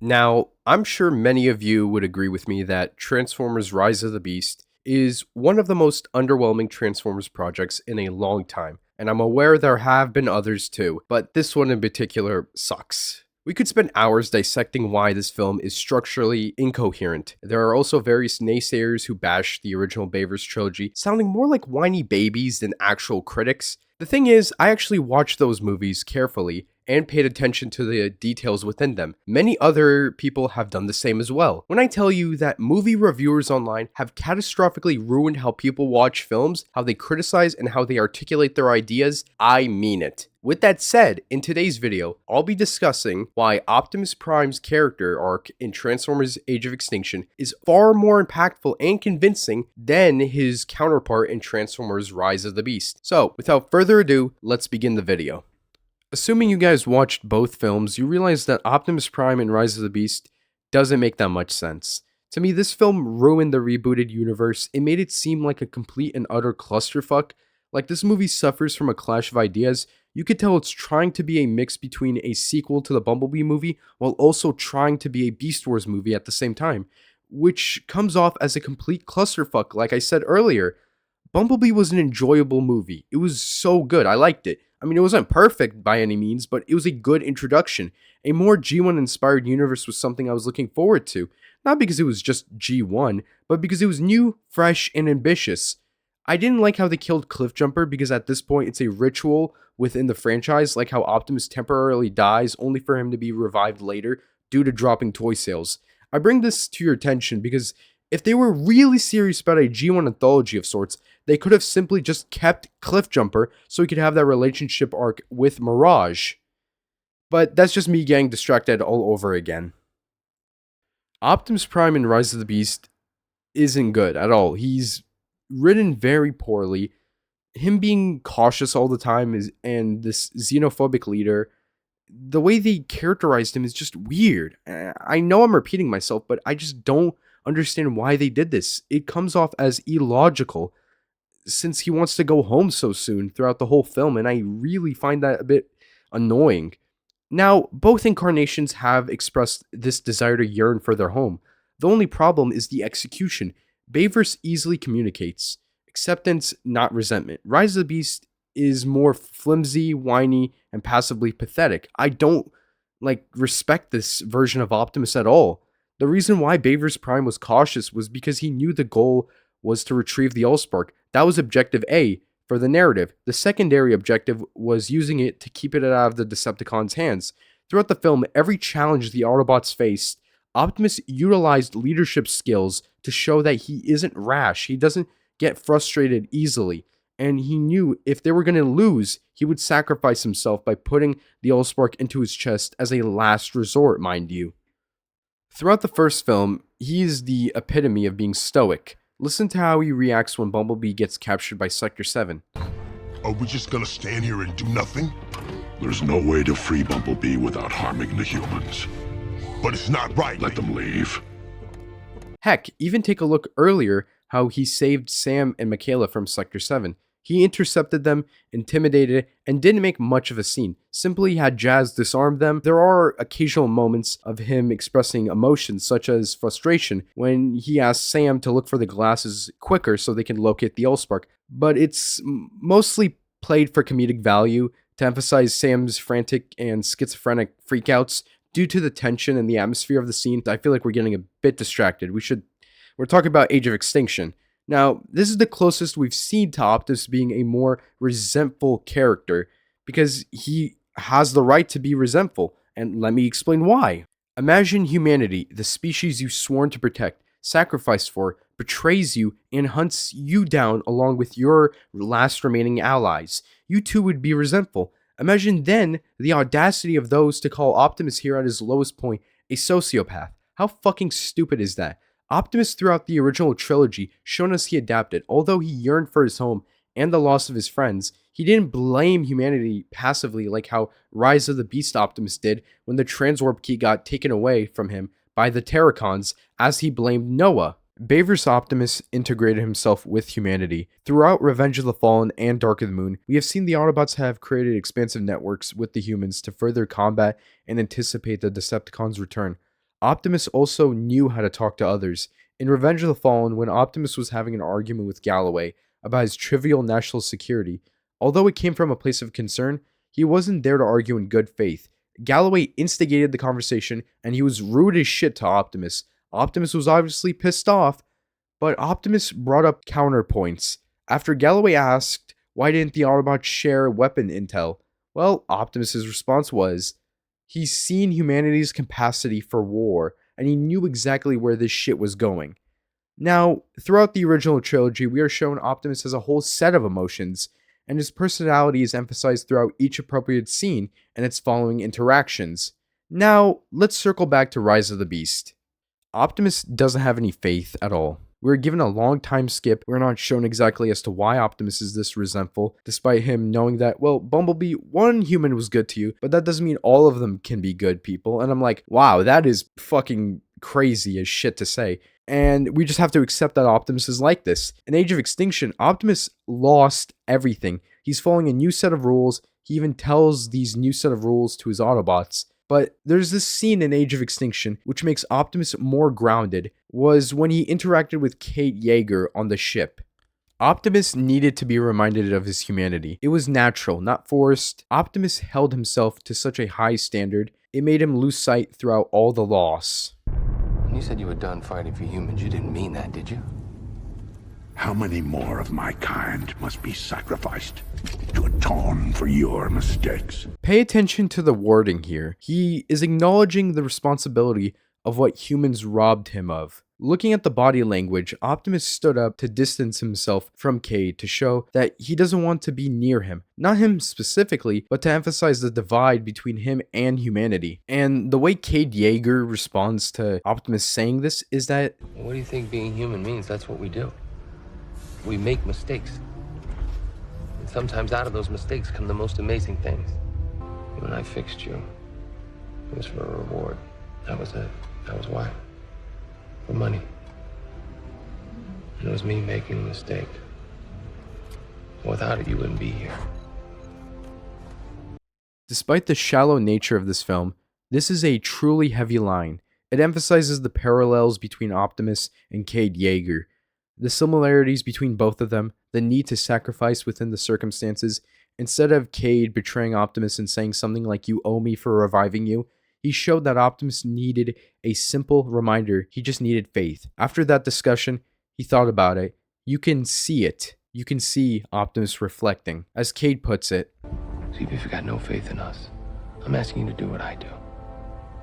Now, I'm sure many of you would agree with me that Transformers Rise of the Beast is one of the most underwhelming Transformers projects in a long time, and I'm aware there have been others too, but this one in particular sucks. We could spend hours dissecting why this film is structurally incoherent. There are also various naysayers who bash the original Bayverse trilogy, sounding more like whiny babies than actual critics. The thing is, I actually watched those movies carefully and paid attention to the details within them. Many other people have done the same as well. When I tell you that movie reviewers online have catastrophically ruined how people watch films, how they criticize, and how they articulate their ideas, I mean it. With that said, in today's video, I'll be discussing why Optimus Prime's character arc in Transformers Age of Extinction is far more impactful and convincing than his counterpart in Transformers Rise of the Beast. So, without further ado, let's begin the video. Assuming you guys watched both films, you realize that Optimus Prime in Rise of the Beast doesn't make that much sense. To me, this film ruined the rebooted universe. It made it seem like a complete and utter clusterfuck. Like this movie suffers from a clash of ideas. You could tell it's trying to be a mix between a sequel to the Bumblebee movie while also trying to be a Beast Wars movie at the same time, which comes off as a complete clusterfuck like I said earlier. Bumblebee was an enjoyable movie. It was so good. I liked it. I mean, it wasn't perfect by any means, but it was a good introduction. A more G1 inspired universe was something I was looking forward to. Not because it was just G1, but because it was new, fresh, and ambitious. I didn't like how they killed Cliffjumper because at this point it's a ritual within the franchise, like how Optimus temporarily dies only for him to be revived later due to dropping toy sales. I bring this to your attention because if they were really serious about a G1 anthology of sorts, they could have simply just kept Cliffjumper so he could have that relationship arc with Mirage. But that's just me getting distracted all over again. Optimus Prime in Rise of the Beast isn't good at all. He's written very poorly. Him being cautious all the time and this xenophobic leader, the way they characterized him is just weird. I know I'm repeating myself, but I just don't understand why they did this. It comes off as illogical since he wants to go home so soon throughout the whole film, and I really find that a bit annoying. Now, both incarnations have expressed this desire to yearn for their home. The only problem is the execution. Bayverse easily communicates acceptance, not resentment. Rise of the Beast is more flimsy, whiny, and passively pathetic. I don't respect this version of Optimus at all. The reason why Bayverse Prime was cautious was because he knew the goal was to retrieve the Allspark. That was objective A for the narrative. The secondary objective was using it to keep it out of the Decepticons' hands. Throughout the film, every challenge the Autobots faced, Optimus utilized leadership skills to show that he isn't rash. He doesn't get frustrated easily. And he knew if they were going to lose, he would sacrifice himself by putting the Allspark into his chest as a last resort, mind you. Throughout the first film, he is the epitome of being stoic. Listen to how he reacts when Bumblebee gets captured by Sector 7. Are we just gonna stand here and do nothing? There's no way to free Bumblebee without harming the humans. But it's not right. Let them leave. Heck, even take a look earlier how he saved Sam and Michaela from Sector 7. He intercepted them, intimidated, and didn't make much of a scene. Simply had Jazz disarm them. There are occasional moments of him expressing emotions, such as frustration, when he asks Sam to look for the glasses quicker so they can locate the Allspark. But it's mostly played for comedic value to emphasize Sam's frantic and schizophrenic freakouts. Due to the tension and the atmosphere of the scene, I feel like we're getting a bit distracted. We're talking about Age of Extinction. Now, this is the closest we've seen to Optimus being a more resentful character, because he has the right to be resentful, and let me explain why. Imagine humanity, the species you've sworn to protect, sacrificed for, betrays you, and hunts you down along with your last remaining allies. You too would be resentful. Imagine then the audacity of those to call Optimus here at his lowest point a sociopath. How fucking stupid is that? Optimus throughout the original trilogy shown us he adapted. Although he yearned for his home and the loss of his friends, he didn't blame humanity passively like how Rise of the Beast Optimus did when the Transwarp key got taken away from him by the Terracons, as he blamed Noah. Bayverse Optimus integrated himself with humanity. Throughout Revenge of the Fallen and Dark of the Moon, we have seen the Autobots have created expansive networks with the humans to further combat and anticipate the Decepticons' return. Optimus also knew how to talk to others. In Revenge of the Fallen, when Optimus was having an argument with Galloway about his trivial national security, although it came from a place of concern, he wasn't there to argue in good faith. Galloway instigated the conversation, and he was rude as shit to Optimus. Optimus was obviously pissed off, but Optimus brought up counterpoints. After Galloway asked, why didn't the Autobots share weapon intel? Well, Optimus's response was, he's seen humanity's capacity for war, and he knew exactly where this shit was going. Now, throughout the original trilogy, we are shown Optimus has a whole set of emotions, and his personality is emphasized throughout each appropriate scene and its following interactions. Now, let's circle back to Rise of the Beast. Optimus doesn't have any faith at all. We're given a long time skip. We're not shown exactly as to why Optimus is this resentful, despite him knowing that, well, Bumblebee, one human was good to you, but that doesn't mean all of them can be good people. And I'm like, wow, that is fucking crazy as shit to say. And we just have to accept that Optimus is like this. In Age of Extinction, Optimus lost everything. He's following a new set of rules. He even tells these new set of rules to his Autobots. But there's this scene in Age of Extinction which makes Optimus more grounded, was when he interacted with Kate Yeager on the ship. Optimus needed to be reminded of his humanity. It was natural, not forced. Optimus held himself to such a high standard, it made him lose sight throughout all the loss. When you said you were done fighting for humans, you didn't mean that, did you? How many more of my kind must be sacrificed to atone for your mistakes? Pay attention to the wording here. He is acknowledging the responsibility of what humans robbed him of. Looking at the body language, Optimus stood up to distance himself from Cade to show that he doesn't want to be near him. Not him specifically, but to emphasize the divide between him and humanity. And the way Cade Yeager responds to Optimus saying this is that, What do you think being human means? That's what we do. We make mistakes. And sometimes out of those mistakes come the most amazing things. When I fixed you, it was for a reward. That was it. That was why. For money. And it was me making a mistake. Without it, you wouldn't be here. despite the shallow nature of this film, this is a truly heavy line. It emphasizes the parallels between Optimus and Cade Yeager, the similarities between both of them, the need to sacrifice within the circumstances. Instead of Cade betraying Optimus and saying something like, "You owe me for reviving you," he showed that Optimus needed a simple reminder. He just needed faith. After that discussion, he thought about it. You can see it. You can see Optimus reflecting. As Cade puts it, See, if you've got no faith in us, I'm asking you to do what I do.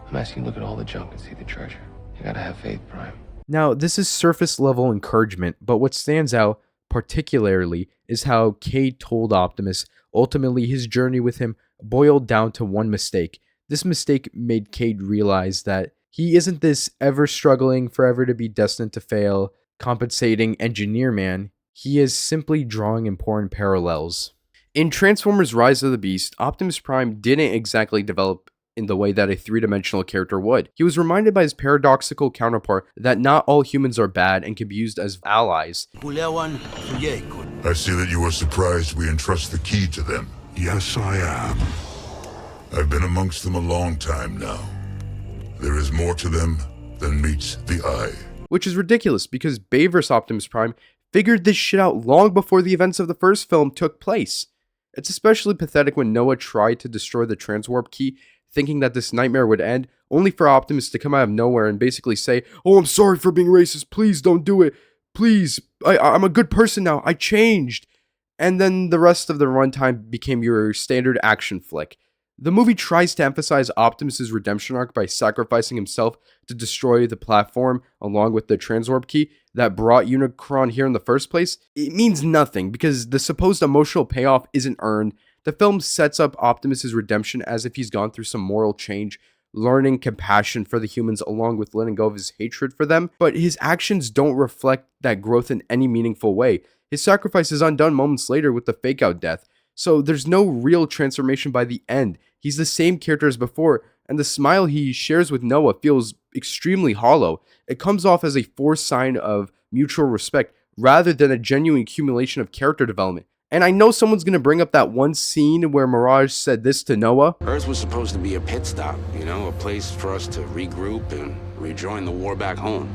I'm asking you to look at all the junk and see the treasure. You gotta have faith, Prime. now, this is surface level encouragement, but what stands out particularly is how Cade told Optimus ultimately his journey with him boiled down to one mistake. This mistake made Cade realize that he isn't this ever struggling, forever to be destined to fail, compensating engineer man. He is simply drawing important parallels. In Transformers Rise of the Beast, Optimus Prime didn't exactly develop in the way that a three-dimensional character would. He was reminded by his paradoxical counterpart that not all humans are bad and can be used as allies. I see that you are surprised we entrust the key to them. Yes, I am. I've been amongst them a long time now. There is more to them than meets the eye. Which is ridiculous because Bay vs. Optimus Prime figured this shit out long before the events of the first film took place. It's especially pathetic when Noah tried to destroy the transwarp key, thinking that this nightmare would end, only for Optimus to come out of nowhere and basically say, "Oh, I'm sorry for being racist, please don't do it, please, I'm a good person now, I changed." And then the rest of the runtime became your standard action flick. The movie tries to emphasize Optimus's redemption arc by sacrificing himself to destroy the platform along with the transwarp key that brought Unicron here in the first place. It means nothing because the supposed emotional payoff isn't earned. The film sets up Optimus's redemption as if he's gone through some moral change, learning compassion for the humans along with letting go of his hatred for them, but his actions don't reflect that growth in any meaningful way. His sacrifice is undone moments later with the fake-out death, so there's no real transformation by the end. He's the same character as before, and the smile he shares with Noah feels extremely hollow. It comes off as a forced sign of mutual respect rather than a genuine accumulation of character development. And I know someone's gonna bring up that one scene where Mirage said this to Noah. Earth was supposed to be a pit stop, you know, a place for us to regroup and rejoin the war back home.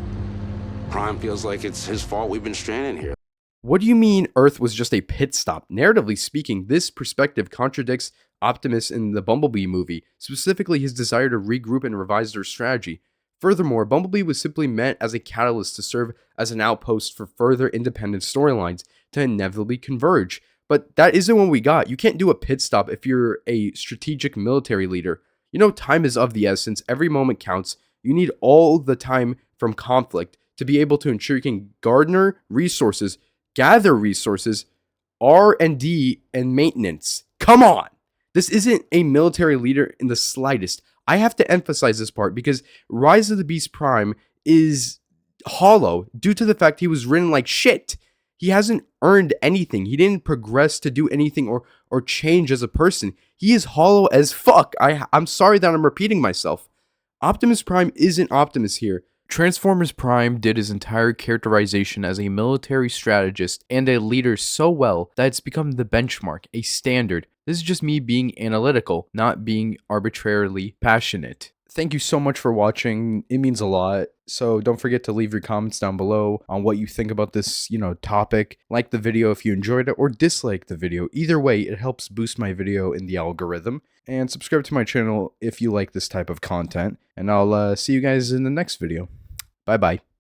Prime feels like it's his fault we've been stranded here. What do you mean Earth was just a pit stop? Narratively speaking, this perspective contradicts Optimus in the Bumblebee movie, specifically his desire to regroup and revise their strategy. Furthermore, Bumblebee was simply meant as a catalyst to serve as an outpost for further independent storylines to inevitably converge. But that isn't what we got. You can't do a pit stop if you're a strategic military leader. You know, time is of the essence. Every moment counts. You need all the time from conflict to be able to ensure you can garner resources, gather resources, R&D, and maintenance. Come on! This isn't a military leader in the slightest. I have to emphasize this part because Rise of the Beast Prime is hollow due to the fact he was written like shit. He hasn't earned anything. He didn't progress to do anything or change as a person. He is hollow as fuck. I'm sorry that I'm repeating myself. Optimus Prime isn't Optimus here. Transformers Prime did his entire characterization as a military strategist and a leader so well that it's become the benchmark, a standard. This is just me being analytical, not being arbitrarily passionate. Thank you so much for watching. It means a lot. So don't forget to leave your comments down below on what you think about this, topic. Like the video if you enjoyed it or dislike the video. Either way, it helps boost my video in the algorithm. And subscribe to my channel if you like this type of content. And I'll see you guys in the next video. Bye-bye.